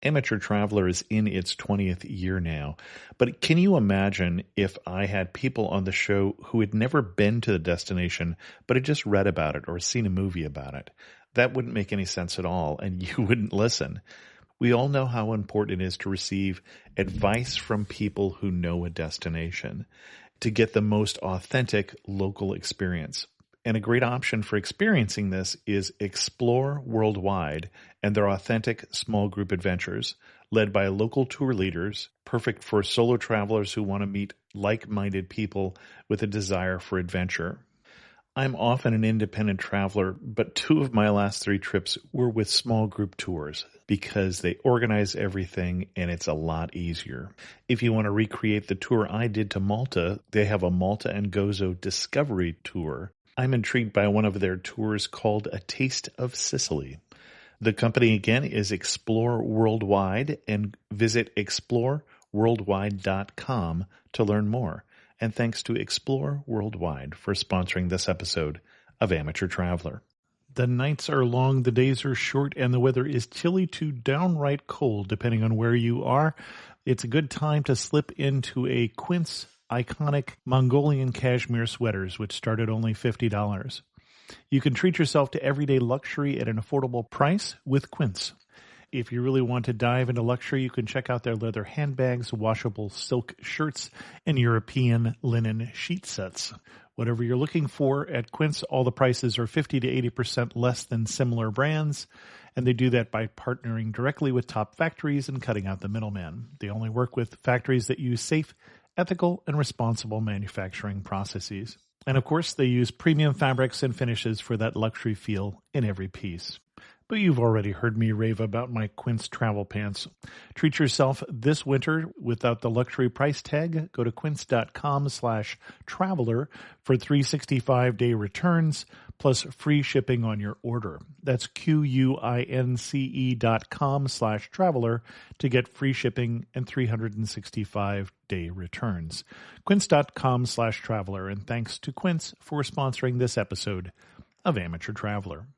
Amateur Traveler is in its 20th year now, but can you imagine if I had people on the show who had never been to the destination, but had just read about it or seen a movie about it? That wouldn't make any sense at all, and you wouldn't listen. We all know how important it is to receive advice from people who know a destination to get the most authentic local experience. And a great option for experiencing this is Explore Worldwide and their authentic small group adventures, led by local tour leaders, perfect for solo travelers who want to meet like-minded people with a desire for adventure. I'm often an independent traveler, but 2 of my last 3 trips were with small group tours because they organize everything and it's a lot easier. If you want to recreate the tour I did to Malta, they have a Malta and Gozo Discovery Tour. I'm intrigued by one of their tours called A Taste of Sicily. The company, again, is Explore Worldwide, and visit exploreworldwide.com to learn more. And thanks to Explore Worldwide for sponsoring this episode of Amateur Traveler. The nights are long, the days are short, and the weather is chilly to downright cold, depending on where you are. It's a good time to slip into a Quince iconic Mongolian cashmere sweaters, which start at only $50. You can treat yourself to everyday luxury at an affordable price with Quince. If you really want to dive into luxury, you can check out their leather handbags, washable silk shirts, and European linen sheet sets. Whatever you're looking for at Quince, all the prices are 50 to 80% less than similar brands, and they do that by partnering directly with top factories and cutting out the middleman. They only work with factories that use safe, ethical, and responsible manufacturing processes. And of course, they use premium fabrics and finishes for that luxury feel in every piece. But you've already heard me rave about my Quince travel pants. Treat yourself this winter without the luxury price tag. Go to quince.com/traveler for 365-day returns plus free shipping on your order. That's QUINCE.com/traveler to get free shipping and 365-day returns. Quince.com/traveler. And thanks to Quince for sponsoring this episode of Amateur Traveler.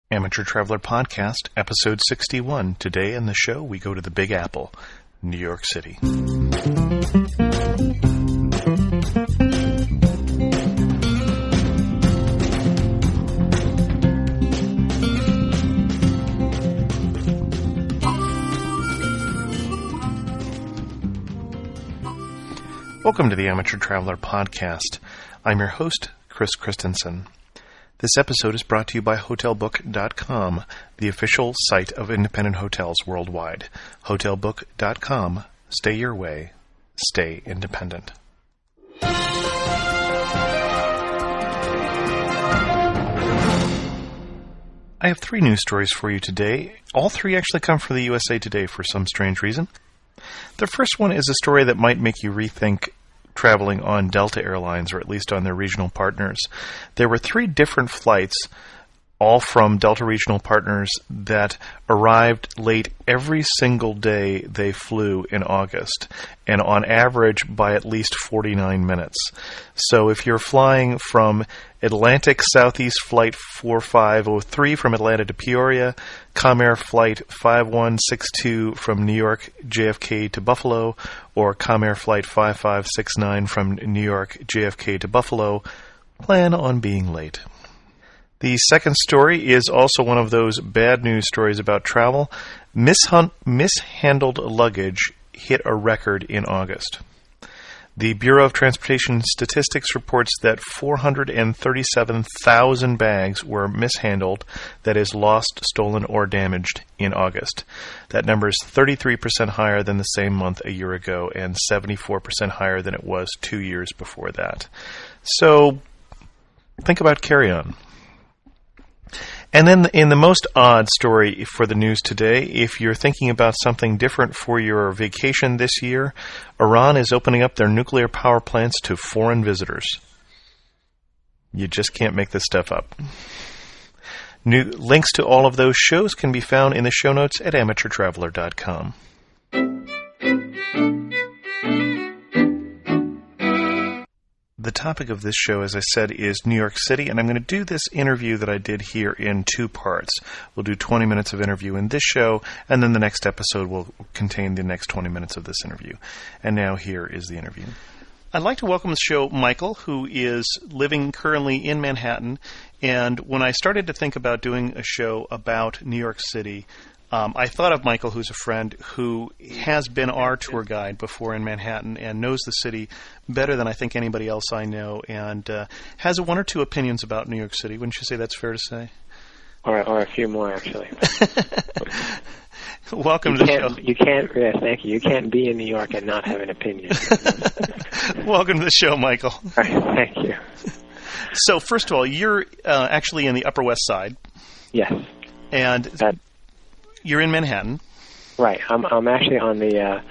Amateur Traveler Podcast, Episode 61. Today in the show, we go to the Big Apple, New York City. Welcome to the Amateur Traveler Podcast. I'm your host, Chris Christensen. This episode is brought to you by HotelBook.com, the official site of independent hotels worldwide. HotelBook.com. Stay your way. Stay independent. I have 3 news stories for you today. All 3 actually come from the USA Today for some strange reason. The first one is a story that might make you rethink traveling on Delta Airlines, or at least on their regional partners. There were 3 different flights, all from Delta regional partners, that arrived late every single day they flew in August, and on average by at least 49 minutes. So if you're flying from Atlantic Southeast Flight 4503 from Atlanta to Peoria, Comair Flight 5162 from New York JFK to Buffalo, or Comair Flight 5569 from New York JFK to Buffalo, plan on being late. The second story is also one of those bad news stories about travel. Mishandled luggage hit a record in August. The Bureau of Transportation Statistics reports that 437,000 bags were mishandled, that is, lost, stolen, or damaged in August. That number is 33% higher than the same month a year ago and 74% higher than it was 2 years before that. So, think about carry-on. And then in the most odd story for the news today, if you're thinking about something different for your vacation this year, Iran is opening up their nuclear power plants to foreign visitors. You just can't make this stuff up. Links to all of those shows can be found in the show notes at amateurtraveler.com. The topic of this show, as I said, is New York City, and I'm going to do this interview that I did here in two parts. We'll do 20 minutes of interview in this show, and then the next episode will contain the next 20 minutes of this interview. And now here is the interview. I'd like to welcome to the show Michael, who is living currently in Manhattan. And when I started to think about doing a show about New York City, I thought of Michael, who's a friend who has been our tour guide before in Manhattan and knows the city better than I think anybody else I know, and has one or two opinions about New York City. Wouldn't you say that's fair to say? Or a few more, actually. Welcome to the show. You can't, yes, thank you. You can't be in New York and not have an opinion. Welcome to the show, Michael. All right, thank you. So, first of all, you're actually in the Upper West Side. Yes. And you're in Manhattan. Right. I'm actually on the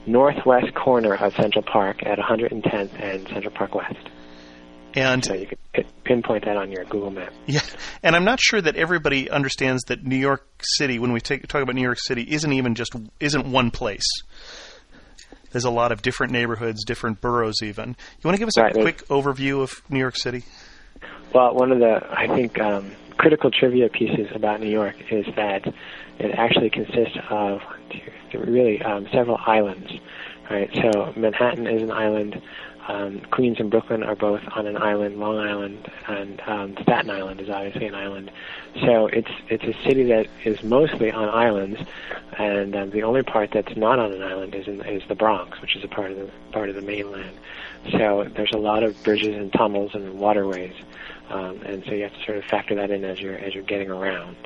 northwest corner of Central Park at 110th and Central Park West. And so you can pinpoint that on your Google map. Yeah, and I'm not sure that everybody understands that New York City, when we talk about New York City, isn't one place. There's a lot of different neighborhoods, different boroughs even. You want to give us a quick overview of New York City? Well, one of the, I think, critical trivia pieces about New York is that it actually consists of really several islands. Right? So Manhattan is an island. Queens and Brooklyn are both on an island. Long Island and Staten Island is obviously an island. So it's a city that is mostly on islands, and the only part that's not on an island is the Bronx, which is a part of the mainland. So there's a lot of bridges and tunnels and waterways, and so you have to sort of factor that in as you're getting around.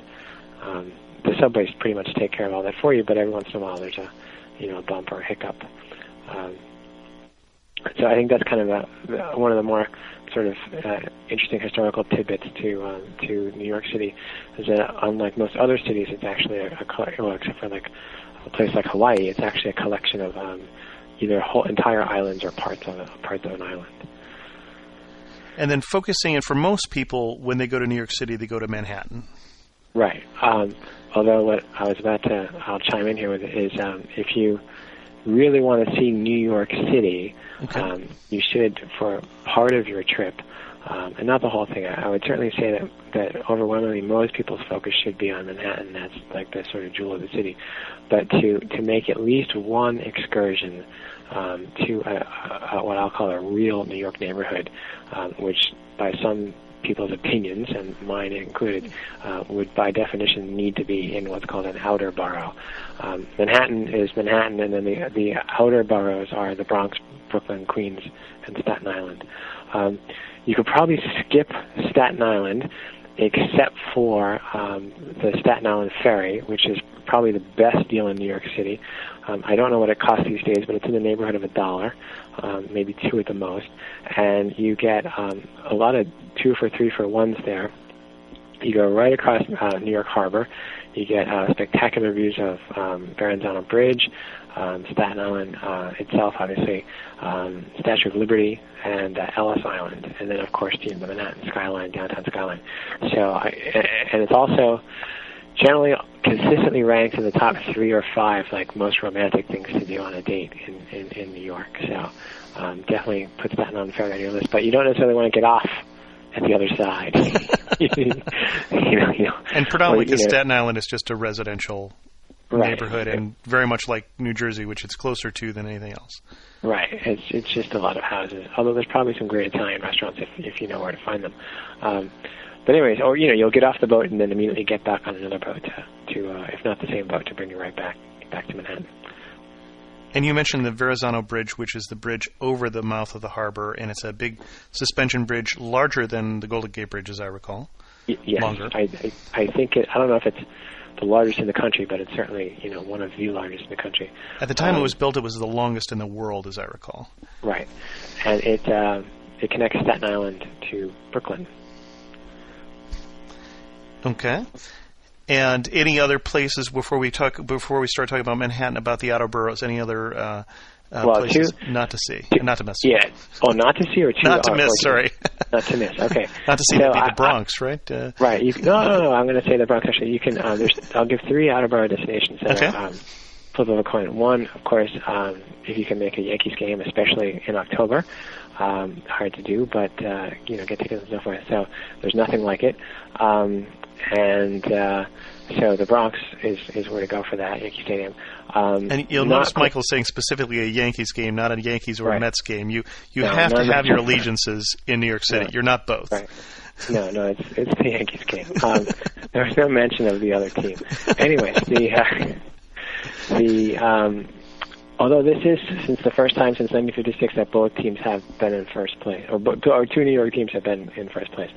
The subways pretty much take care of all that for you, but every once in a while there's a bump or a hiccup. So I think that's kind of one of the more sort of interesting historical tidbits to New York City, is that unlike most other cities, it's actually except for like a place like Hawaii, it's actually a collection of either whole entire islands or parts of an island. And then focusing, and for most people, when they go to New York City, they go to Manhattan. Right. Although what I was I'll chime in here with is if you really want to see New York City, okay, you should, for part of your trip, and not the whole thing. I would certainly say that overwhelmingly most people's focus should be on Manhattan. That's like the sort of jewel of the city. But to make at least one excursion to what I'll call a real New York neighborhood, which by some people's opinions, and mine included, would by definition need to be in what's called an outer borough. Manhattan is Manhattan, and then the outer boroughs are the Bronx, Brooklyn, Queens, and Staten Island. You could probably skip Staten Island except for the Staten Island Ferry, which is probably the best deal in New York City. I don't know what it costs these days, but it's in the neighborhood of $1, maybe $2 at the most. And you get a lot of 2 for 3 for 1s there. You go right across New York Harbor. You get spectacular views of Verrazano Bridge, Staten Island itself, obviously, Statue of Liberty, and Ellis Island, and then, of course, the Manhattan skyline, downtown skyline. And it's also generally consistently ranked in the top 3 or 5, like, most romantic things to do on a date in New York. So definitely put Staten Island Ferry on your list, but you don't necessarily want to get off at the other side. And predominantly because Staten Island is just a residential neighborhood, and very much like New Jersey, which it's closer to than anything else. Right. It's just a lot of houses, although there's probably some great Italian restaurants if you know where to find them. But anyways, or you'll get off the boat and then immediately get back on another boat to if not the same boat, to bring you right back to Manhattan. And you mentioned the Verrazano Bridge, which is the bridge over the mouth of the harbor, and it's a big suspension bridge, larger than the Golden Gate Bridge, as I recall. Yes, longer. I think I don't know if it's the largest in the country, but it's certainly one of the largest in the country. At the time it was built, it was the longest in the world, as I recall. Right, and it connects Staten Island to Brooklyn. Okay. And any other places before we start talking about Manhattan, about the outer boroughs? Any other places not to see, not to miss? Yeah. Oh, not to see or to not to miss. Sorry. Not to miss. Okay. Not to see would be the Bronx, right? Right. No. I'm going to say the Bronx. Actually, you can. I'll give 3 outer borough destinations that okay. are flip of a coin. One, of course, if you can make a Yankees game, especially in October, hard to do, but get tickets and so forth. So there's nothing like it, so the Bronx is where to go for that, Yankee Stadium. And you'll notice Michael saying specifically a Yankees game, not a Yankees or a Mets game. You have to have your allegiances in New York City. You're not both. Right. No, it's the Yankees game. There was no mention of the other team. Anyways, although this is since the first time since 1956 that both teams have been in first place, or two New York teams have been in first place,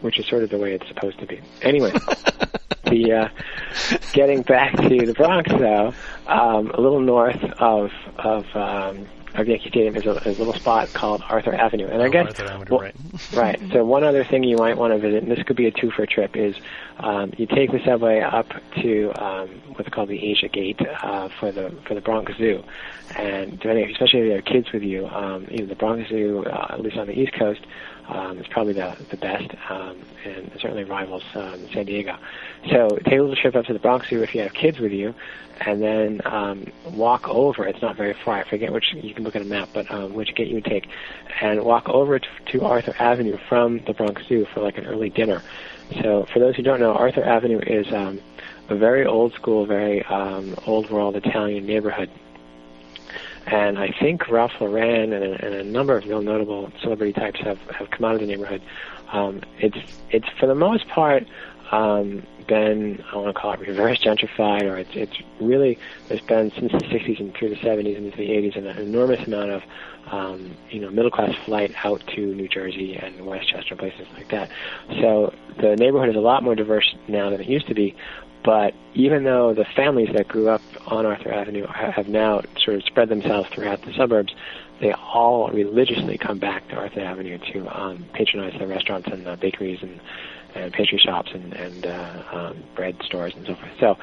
which is sort of the way it's supposed to be. Anyway, getting back to the Bronx, though, a little north of Yankee Stadium is a little spot called Arthur Avenue, and I guess Arthur Avenue, right. Right. So one other thing you might want to visit, and this could be a two-for trip, is you take the subway up to what's called the Asia Gate for the Bronx Zoo, and especially if you have kids with you, the Bronx Zoo, at least on the East Coast, is probably the best, and certainly rivals San Diego. So take a little trip up to the Bronx Zoo if you have kids with you, and then walk over. It's not very far. I forget which. You can look at a map, but which gate you would take, and walk over to Arthur Avenue from the Bronx Zoo for like an early dinner. So for those who don't know, Arthur Avenue is a very old school, very old world Italian neighborhood. And I think Ralph Lauren and a number of real notable celebrity types have come out of the neighborhood. It's for the most part been, I want to call it reverse gentrified, or it's really, there's been since the 60s and through the 70s and into the 80s an enormous amount of middle class flight out to New Jersey and Westchester, places like that. So the neighborhood is a lot more diverse now than it used to be. But even though the families that grew up on Arthur Avenue have now sort of spread themselves throughout the suburbs, they all religiously come back to Arthur Avenue to patronize the restaurants and the bakeries and pastry shops and bread stores and so forth. So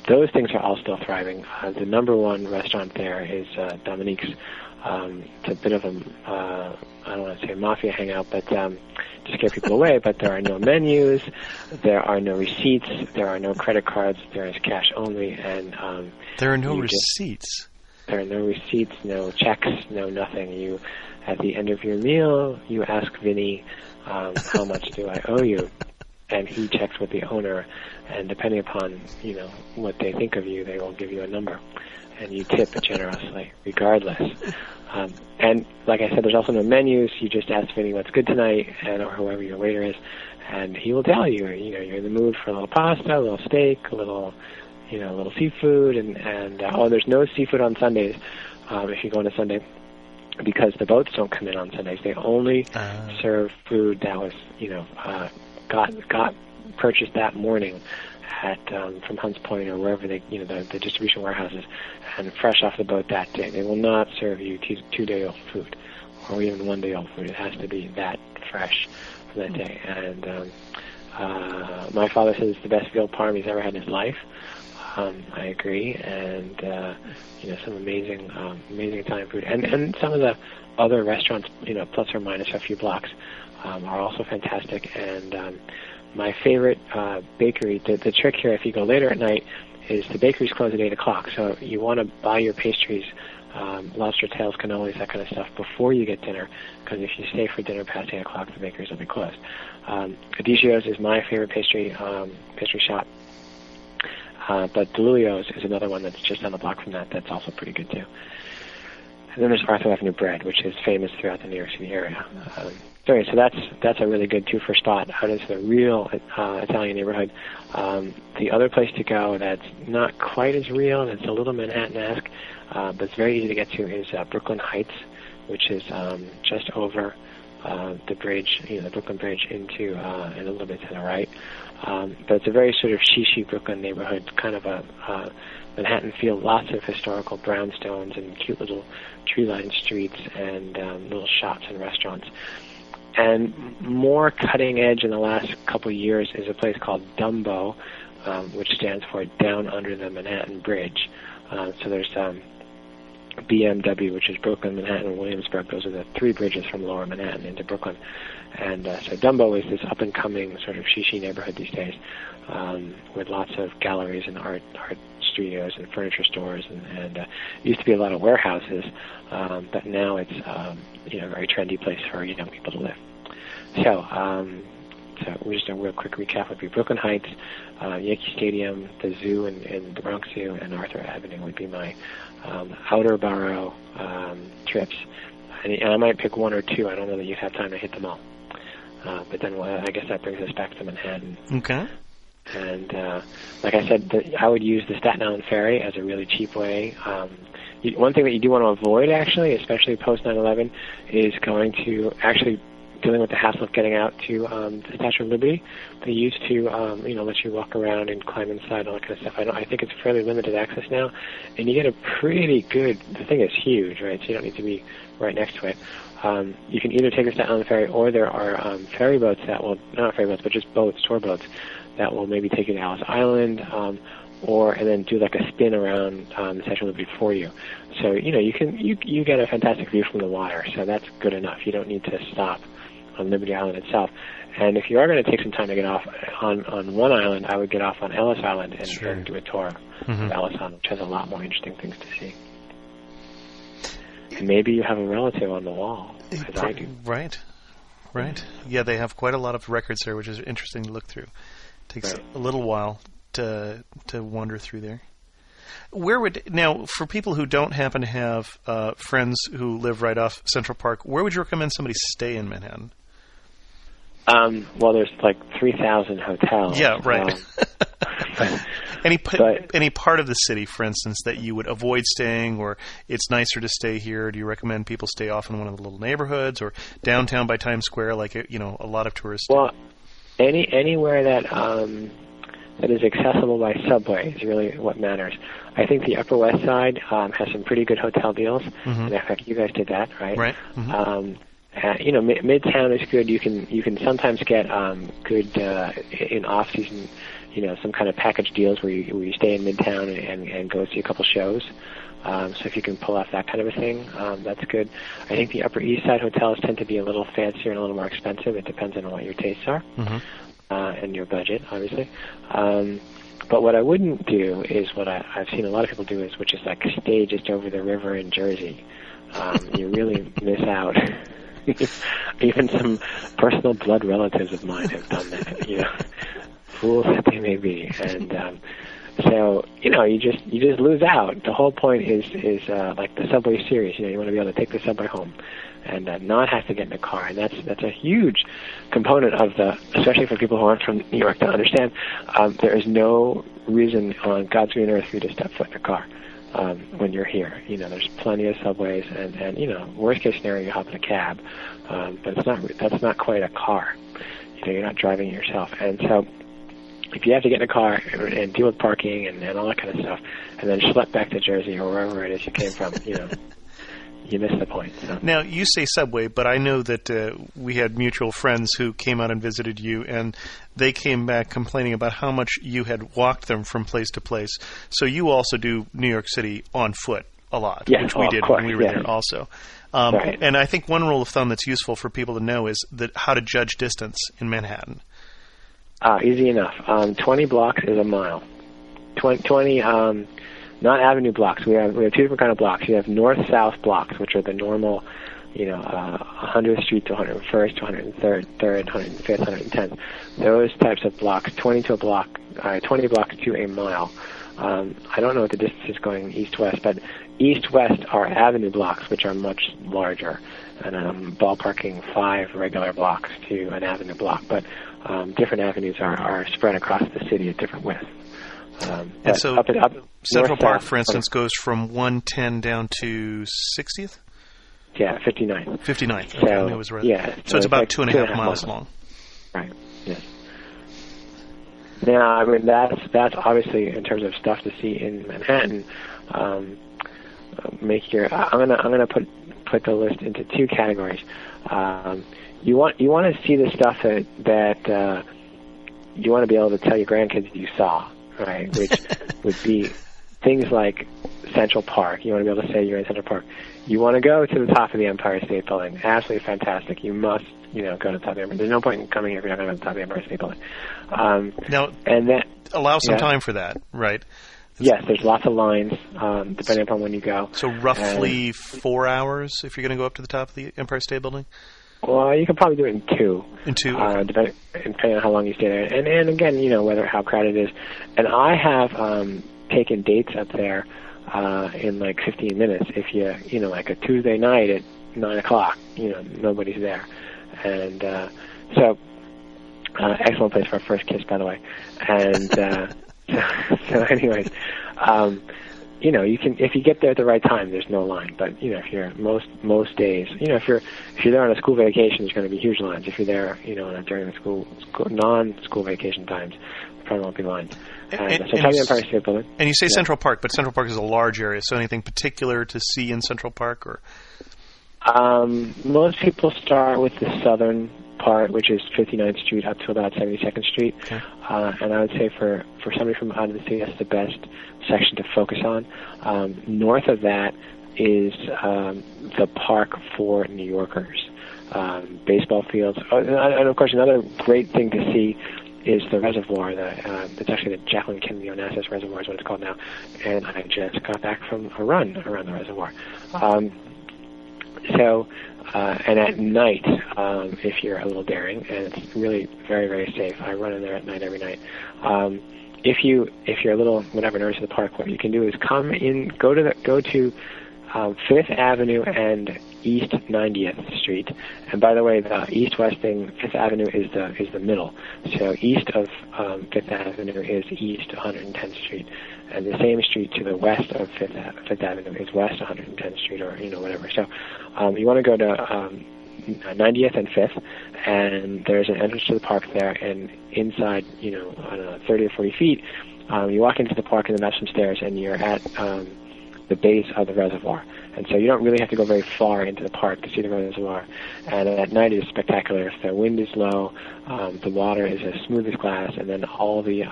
those things are all still thriving. The number one restaurant there is Dominique's. It's a bit of a, I don't want to say mafia hangout, but to scare people away, but there are no menus, there are no receipts, there are no credit cards, there is cash only, and there are no receipts. There are no receipts, no checks, no nothing. You, at the end of your meal, you ask Vinny, how much do I owe you? And he checks with the owner, and depending upon, what they think of you, they will give you a number. And you tip generously, regardless. And like I said, there's also no menus. You just ask Vinny what's good tonight, or whoever your waiter is, and he will tell you. You're in the mood for a little pasta, a little steak, a little seafood, and there's no seafood on Sundays if you go on a Sunday, because the boats don't come in on Sundays. They only serve food that was got purchased that morning at from Hunts Point or wherever they the distribution warehouses, and fresh off the boat that day. They will not serve you 2-day-old food or even 1-day-old food. It has to be that fresh for that day. And my father says it's the best veal parm he's ever had in his life. I agree, and some amazing Italian food, and some of the other restaurants, plus or minus a few blocks, are also fantastic. And my favorite bakery, the trick here, if you go later at night, is the bakeries close at 8 o'clock. So you want to buy your pastries, lobster tails, cannolis, that kind of stuff, before you get dinner, because if you stay for dinner past 8 o'clock, the bakeries will be closed. Adicio's is my favorite pastry shop. But DeLulio's is another one that's just on the block from that. That's also pretty good too. And then there's Arthur Avenue Bread, which is famous throughout the New York City area. So that's a really good two-for spot out into the real Italian neighborhood. The other place to go that's not quite as real, that's a little Manhattan-esque, but it's very easy to get to, is Brooklyn Heights, which is just over the bridge, the Brooklyn Bridge, into and a little bit to the right. But it's a very sort of chic Brooklyn neighborhood, kind of a Manhattan feel, lots of historical brownstones and cute little tree-lined streets and little shops and restaurants. And more cutting edge in the last couple of years is a place called Dumbo, which stands for Down Under the Manhattan Bridge. So there's BMW, which is Brooklyn, Manhattan, and Williamsburg. Those are the three bridges from Lower Manhattan into Brooklyn. And so Dumbo is this up-and-coming sort of shishi neighborhood these days, with lots of galleries and art studios and furniture stores, and it used to be a lot of warehouses, but now it's a very trendy place for young people to live. So just a real quick recap would be Brooklyn Heights, Yankee Stadium, the zoo and the Bronx Zoo, and Arthur Avenue would be my outer borough trips. And I might pick one or two. I don't know that you'd have time to hit them all. But then I guess that brings us back to Manhattan. Okay. And like I said, I would use the Staten Island Ferry as a really cheap way. One thing that you do want to avoid, actually, especially post 9/11, is dealing with the hassle of getting out to the Statue of Liberty. They used to, let you walk around and climb inside and all that kind of stuff. I think it's fairly limited access now, and you get a pretty good. The thing is huge, right? So you don't need to be right next to it. You can either take the Staten Island Ferry, or there are ferry boats that will, not ferry boats, but just boats, tour boats, that will maybe take you to Ellis Island, and then do like a spin around the Statue of Liberty for you. So you get a fantastic view from the water. So that's good enough. You don't need to stop on Liberty Island itself. And if you are going to take some time to get off on one island, I would get off on Ellis Island and do a tour of Ellis Island, which has a lot more interesting things to see. And maybe you have a relative on the wall, as I do. Right. Yeah, they have quite a lot of records there, which is interesting to look through. Takes a little while to wander through there. Now, for people who don't happen to have friends who live right off Central Park, where would you recommend somebody stay in Manhattan? Well, there's like 3,000 hotels. Yeah, right. Any part of the city, for instance, that you would avoid staying, or it's nicer to stay here? Do you recommend people stay off in one of the little neighborhoods, or downtown by Times Square, like a lot of tourists? Well, anywhere that is accessible by subway is really what matters. I think the Upper West Side has some pretty good hotel deals. And in fact, you guys did that, right? Right. Midtown is good. You can sometimes get good in off season, some kind of package deals where you stay in Midtown and go see a couple shows. So if you can pull off that kind of a thing, that's good. I think the Upper East Side hotels tend to be a little fancier and a little more expensive. It depends on what your tastes are and your budget, obviously. But what I wouldn't do is what I've seen a lot of people do which is like stay just over the river in Jersey. You really miss out. Even some personal blood relatives of mine have done that. Fools that they may be, and so you just lose out. The whole point is like the subway series. You want to be able to take the subway home and not have to get in a car, and that's a huge component of especially for people who aren't from New York to understand. There is no reason on God's green earth for you to step foot in a car when you're here. There's plenty of subways, and worst case scenario, you hop in a cab, but that's not quite a car. You're not driving it yourself, and so if you have to get in a car and deal with parking and all that kind of stuff, and then schlep back to Jersey or wherever it is you came from, you miss the point. So. Now, you say subway, but I know that we had mutual friends who came out and visited you, and they came back complaining about how much you had walked them from place to place. So you also do New York City on foot a lot, which we did when we were there also. Right. And I think one rule of thumb that's useful for people to know is that how to judge distance in Manhattan. Easy enough. 20 blocks is a mile. 20 not avenue blocks. We have two different kind of blocks. You have north-south blocks, which are the normal, 100th Street to 101st to 103rd, 3rd, 105th, 110th. Those types of blocks, 20 blocks to a mile. I don't know what the distance is going east-west, but east-west are avenue blocks, which are much larger, and I'm ballparking 5 regular blocks to an avenue block. But different avenues are spread across the city at different widths. And so up Central Park, for instance, goes from 110 down to 60th? Yeah, 59th. 59th. So, okay, I was right. Yeah, so it's about like 2.5 miles long. Right, yes. Now, that's obviously in terms of stuff to see in Manhattan. I'm gonna put the list into 2 categories. You want to see the stuff that you want to be able to tell your grandkids you saw, right? Which would be things like Central Park. You want to be able to say you're in Central Park. You want to go to the top of the Empire State Building. Absolutely fantastic. You must go to the top of the Empire. There's no point in coming here if you're not going to go to the top of the Empire State Building. Now, and that allow some time for that, right? Yes, there's lots of lines, depending upon when you go. So roughly 4 hours if you're going to go up to the top of the Empire State Building? Well, you can probably do it in two. In two? Depending on how long you stay there. And again, how crowded it is. And I have taken dates up there in like 15 minutes. If you, like a Tuesday night at 9 o'clock, nobody's there. And so, excellent place for a first kiss, by the way. And... So anyways, you can, if you get there at the right time, there's no line. But if you're most days, if you're there on a school vacation, there's going to be huge lines. If you're there, during the school non-school vacation times, there probably won't be lines. So the Empire State Building. And you say Central Park, but Central Park is a large area. So anything particular to see in Central Park, or? Most people start with the southern part, which is 59th Street up to about 72nd Street. Okay. And I would say for somebody from out of the city, that's the best section to focus on. North of that is the park for New Yorkers, baseball fields. And of course, another great thing to see is the reservoir. It's actually the Jacqueline Kennedy Onassis Reservoir is what it's called now. And I just got back from a run around the reservoir. And at night, if you're a little daring, and it's really very, very safe. I run in there at night every night. If you're a little nervous of the park, what you can do is go to Fifth Avenue and East 90th Street. And by the way, the east-west thing, Fifth Avenue is the middle. So east of Fifth Avenue is East 110th Street. And the same street to the west of Fifth Avenue is West 110th Street, or whatever. So you want to go to 90th and 5th, and there's an entrance to the park there. And inside, I don't know, 30 or 40 feet, you walk into the park and then up some stairs, and you're at the base of the reservoir. And so you don't really have to go very far into the park to see the reservoir. And at night it is spectacular. If the wind is low, the water is as smooth as glass, and then all the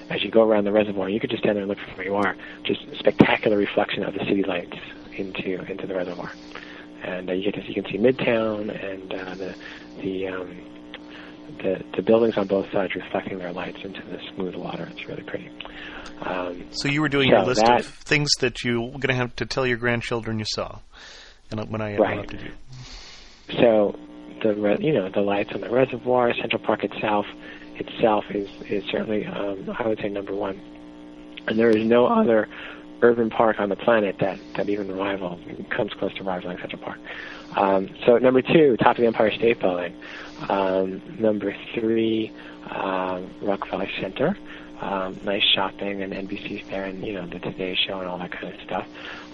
as you go around the reservoir, you could just stand there and look from where you are. Just spectacular reflection of the city lights into the reservoir, and you can see Midtown and the buildings on both sides reflecting their lights into the smooth water. It's really pretty. So you were doing your list of things that you were going to have to tell your grandchildren you saw, and when I interrupted you. So the lights on the reservoir, Central Park itself is certainly, I would say, number one. And there is no other urban park on the planet that even comes close to rivaling Central Park. So number two, top of the Empire State Building. Number three, Rockefeller Center. Nice shopping, and NBC's there, and the Today Show and all that kind of stuff.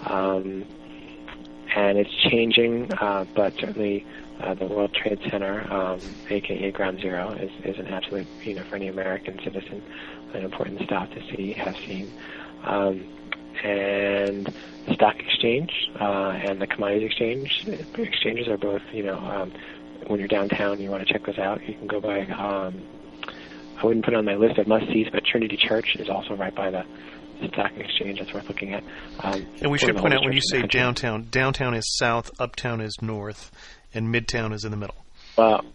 And it's changing, but certainly the World Trade Center, aka Ground Zero, is an absolute, for any American citizen, an important stop to see, have seen. And the Stock Exchange and the Commodities Exchanges are both, when you're downtown, you want to check those out. You can go by. I wouldn't put it on my list of must-sees, but Trinity Church is also right by the Stock Exchange. That's worth looking at. And we should point out, when you say downtown is south, uptown is north, and midtown is in the middle. Well,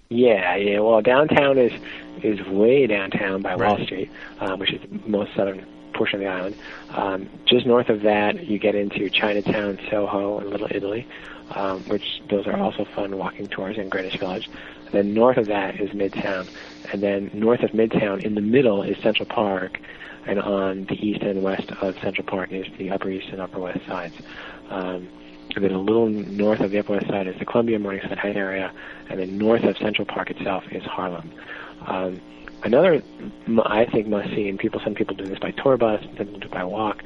yeah. Well, downtown is way downtown by Wall Street, which is the most southern portion of the island. Just north of that, you get into Chinatown, Soho, and Little Italy, which those are also fun walking tours in Greenwich Village. Then north of that is Midtown, and then north of Midtown, in the middle, is Central Park, and on the east and west of Central Park is the Upper East and Upper West sides. And then a little north of the Upper West Side is the Columbia Morningside Heights area, and then north of Central Park itself is Harlem. Another, I think, must-see, and some people do this by tour bus, some people do it by walk,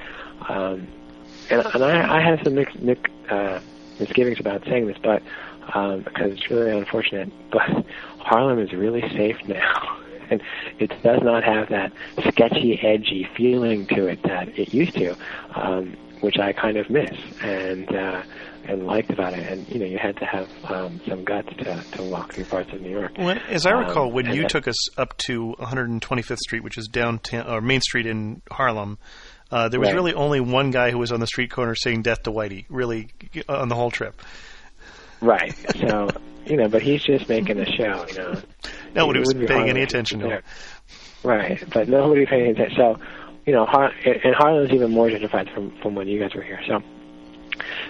and I have some misgivings about saying this, but because it's really unfortunate, but Harlem is really safe now, and it does not have that sketchy, edgy feeling to it that it used to, which I kind of miss and liked about it. And you had to have some guts to walk through parts of New York. Well, as I recall, when you took us up to 125th Street, which is downtown or Main Street in Harlem, there was really only one guy who was on the street corner saying "Death to Whitey," really, on the whole trip. Right. So, but he's just making a show, Nobody was paying any attention to him. Right, but nobody paying attention. So, and Harlem's even more gentrified from when you guys were here. So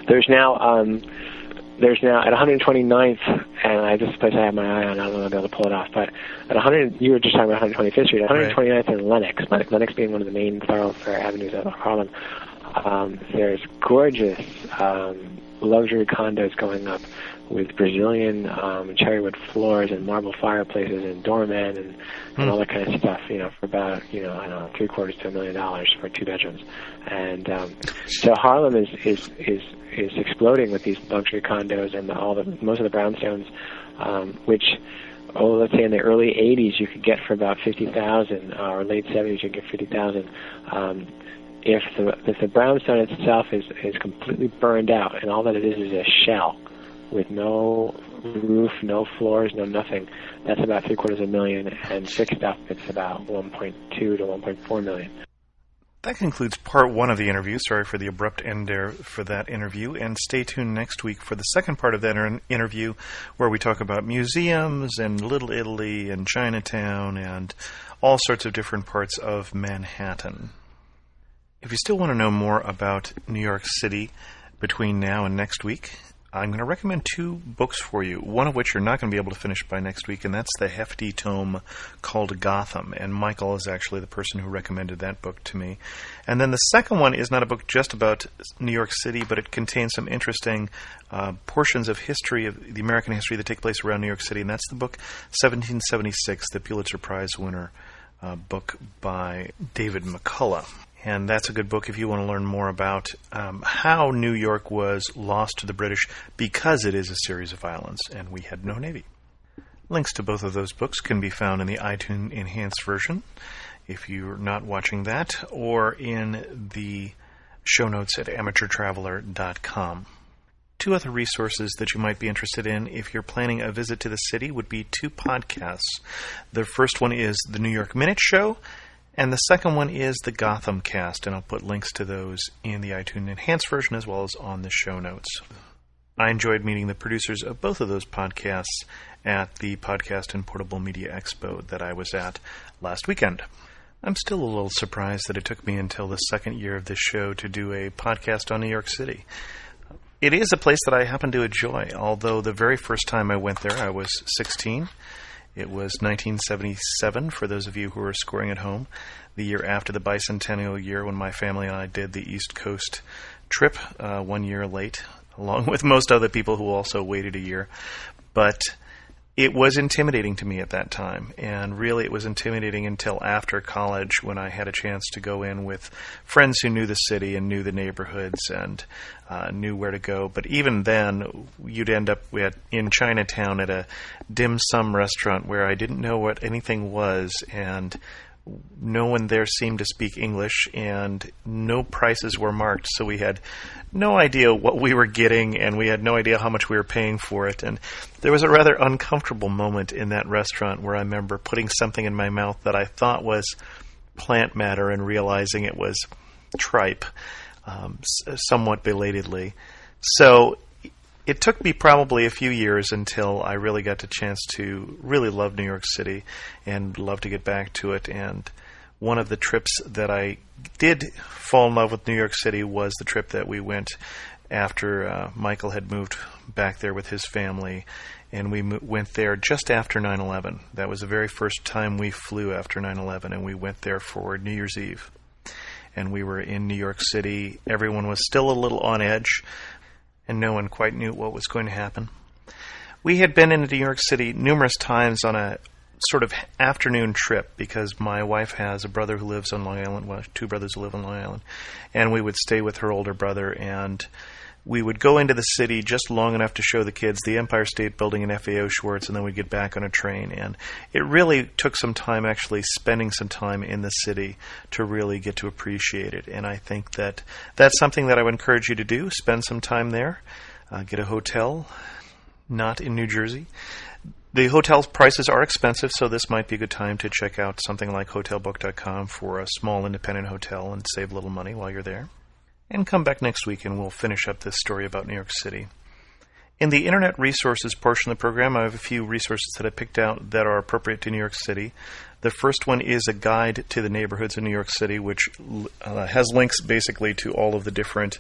there's now at 129th, and this place I have my eye on, I don't know if I'll be able to pull it off, but at 100, you were just talking about 125th Street, 129th and Lenox being one of the main thoroughfare avenues of Harlem, there's gorgeous luxury condos going up with Brazilian cherrywood floors and marble fireplaces and doormen and all that kind of stuff, for about, I don't know, $750,000 to $1 million for 2 bedrooms. And so Harlem is exploding with these luxury condos and most of the brownstones, which, let's say in the early 80s you could get for about $50,000, or late 70s you could get $50,000. If the brownstone itself is completely burned out and all that it is a shell with no roof, no floors, no nothing, that's about $750,000, and fixed up it's about $1.2 to $1.4 million. That concludes part 1 of the interview. Sorry for the abrupt end there for that interview. And stay tuned next week for the second part of that interview, where we talk about museums and Little Italy and Chinatown and all sorts of different parts of Manhattan. If you still want to know more about New York City between now and next week, I'm going to recommend 2 books for you, one of which you're not going to be able to finish by next week, and that's the hefty tome called Gotham. And Michael is actually the person who recommended that book to me. And then the second one is not a book just about New York City, but it contains some interesting portions of history, of the American history that take place around New York City, and that's the book 1776, the Pulitzer Prize winner book by David McCullough. And that's a good book if you want to learn more about how New York was lost to the British, because it is a series of islands and we had no navy. Links to both of those books can be found in the iTunes Enhanced version, if you're not watching that, or in the show notes at amateurtraveler.com. 2 other resources that you might be interested in if you're planning a visit to the city would be 2 podcasts. The first one is the New York Minute Show, and the second one is the Gotham Cast, and I'll put links to those in the iTunes Enhanced version as well as on the show notes. I enjoyed meeting the producers of both of those podcasts at the Podcast and Portable Media Expo that I was at last weekend. I'm still a little surprised that it took me until the second year of this show to do a podcast on New York City. It is a place that I happen to enjoy, although the very first time I went there I was 16. It was 1977, for those of you who are scoring at home, the year after the bicentennial year when my family and I did the East Coast trip 1 year late, along with most other people who also waited a year. But it was intimidating to me at that time, and really it was intimidating until after college when I had a chance to go in with friends who knew the city and knew the neighborhoods and knew where to go. But even then, you'd end up in Chinatown at a dim sum restaurant where I didn't know what anything was, and no one there seemed to speak English, and no prices were marked, so we had no idea what we were getting, and we had no idea how much we were paying for it. And there was a rather uncomfortable moment in that restaurant where I remember putting something in my mouth that I thought was plant matter and realizing it was tripe, somewhat belatedly. So it took me probably a few years until I really got the chance to really love New York City and love to get back to it. And one of the trips that I did fall in love with New York City was the trip that we went after Michael had moved back there with his family. And we went there just after 9/11. That was the very first time we flew after 9/11, and we went there for New Year's Eve. And we were in New York City. Everyone was still a little on edge, and no one quite knew what was going to happen. We had been into New York City numerous times on a sort of afternoon trip because my wife has a brother who lives on Long Island, well, 2 brothers who live on Long Island, and we would stay with her older brother, and we would go into the city just long enough to show the kids the Empire State Building and FAO Schwartz, and then we'd get back on a train. And it really took some time actually spending some time in the city to really get to appreciate it. And I think that that's something that I would encourage you to do, spend some time there, get a hotel, not in New Jersey. The hotel prices are expensive, so this might be a good time to check out something like hotelbook.com for a small independent hotel and save a little money while you're there. And come back next week and we'll finish up this story about New York City. In the Internet Resources portion of the program, I have a few resources that I picked out that are appropriate to New York City. The first one is a guide to the neighborhoods in New York City, which has links basically to all of the different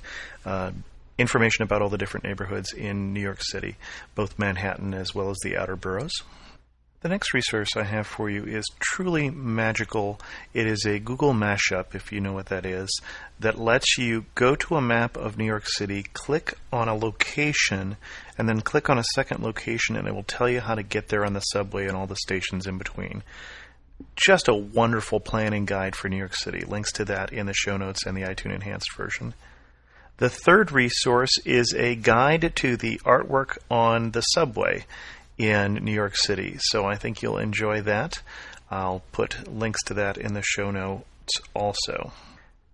information about all the different neighborhoods in New York City, both Manhattan as well as the outer boroughs. The next resource I have for you is truly magical. It is a Google mashup, if you know what that is, that lets you go to a map of New York City, click on a location, and then click on a second location, and it will tell you how to get there on the subway and all the stations in between. Just a wonderful planning guide for New York City. Links to that in the show notes and the iTunes Enhanced version. The third resource is a guide to the artwork on the subway in New York City. So I think you'll enjoy that. I'll put links to that in the show notes also.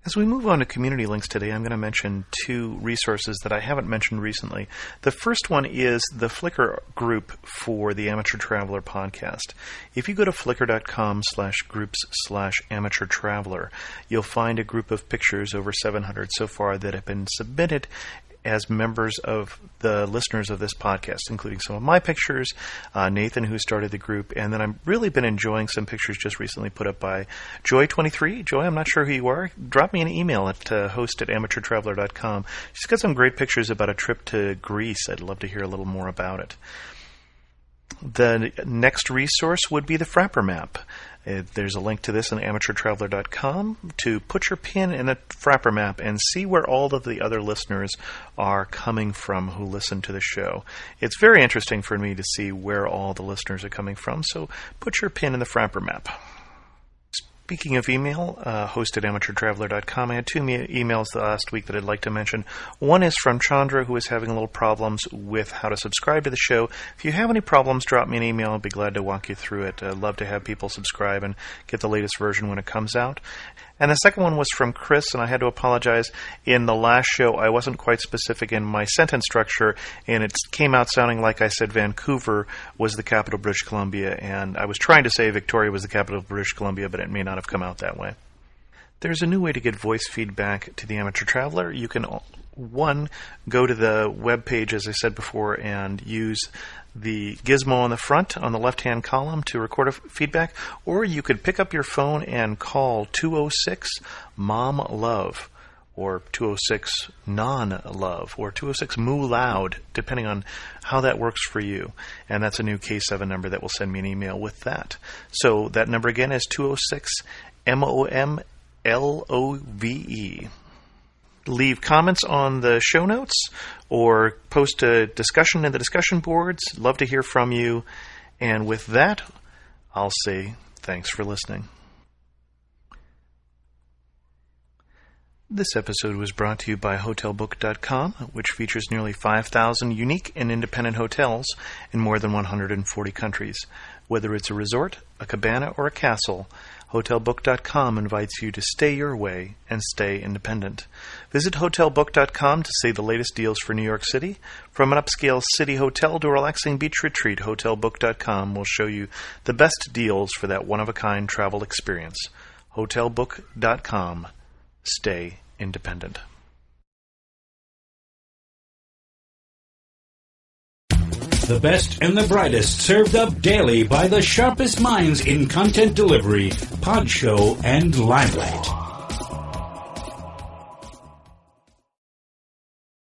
As we move on to community links today, I'm going to mention two resources that I haven't mentioned recently. The first one is the Flickr group for the Amateur Traveler podcast. If you go to flickr.com/groups/amateur traveler, you'll find a group of pictures, over 700 so far, that have been submitted as members of the listeners of this podcast, including some of my pictures, Nathan, who started the group, and then I've really been enjoying some pictures just recently put up by Joy23. Joy, I'm not sure who you are. Drop me an email at host@amateurtraveler.com. She's got some great pictures about a trip to Greece. I'd love to hear a little more about it. The next resource would be the Frapper map. There's a link to this on amateurtraveler.com to put your pin in a Frapper map and see where all of the other listeners are coming from who listen to the show. It's very interesting for me to see where all the listeners are coming from, so put your pin in the Frapper map. Speaking of email, host@amateurtraveler.com, I had two emails last week that I'd like to mention. One is from Chandra, who is having a little problems with how to subscribe to the show. If you have any problems, drop me an email. I'll be glad to walk you through it. I'd love to have people subscribe and get the latest version when it comes out. And the second one was from Chris, and I had to apologize. In the last show, I wasn't quite specific in my sentence structure, and it came out sounding like I said Vancouver was the capital of British Columbia, and I was trying to say Victoria was the capital of British Columbia, but it may not have come out that way. There's a new way to get voice feedback to the Amateur Traveler. You can, one, go to the web page, as I said before, and use the gizmo on the front, on the left-hand column, to record a feedback, or you could pick up your phone and call 206-MOM-LOVE, or 206-NON-LOVE, or 206-MOO-LOUD, depending on how that works for you. And that's a new K7 number that will send me an email with that. So that number again is 206-MOM-LOVE. Leave comments on the show notes or post a discussion in the discussion boards. Love to hear from you. And with that, I'll say thanks for listening. This episode was brought to you by HotelBook.com, which features nearly 5,000 unique and independent hotels in more than 140 countries. Whether it's a resort, a cabana, or a castle, HotelBook.com invites you to stay your way and stay independent. Visit HotelBook.com to see the latest deals for New York City. From an upscale city hotel to a relaxing beach retreat, HotelBook.com will show you the best deals for that one-of-a-kind travel experience. HotelBook.com. Stay independent. The best and the brightest served up daily by the sharpest minds in content delivery, Podshow and Limelight.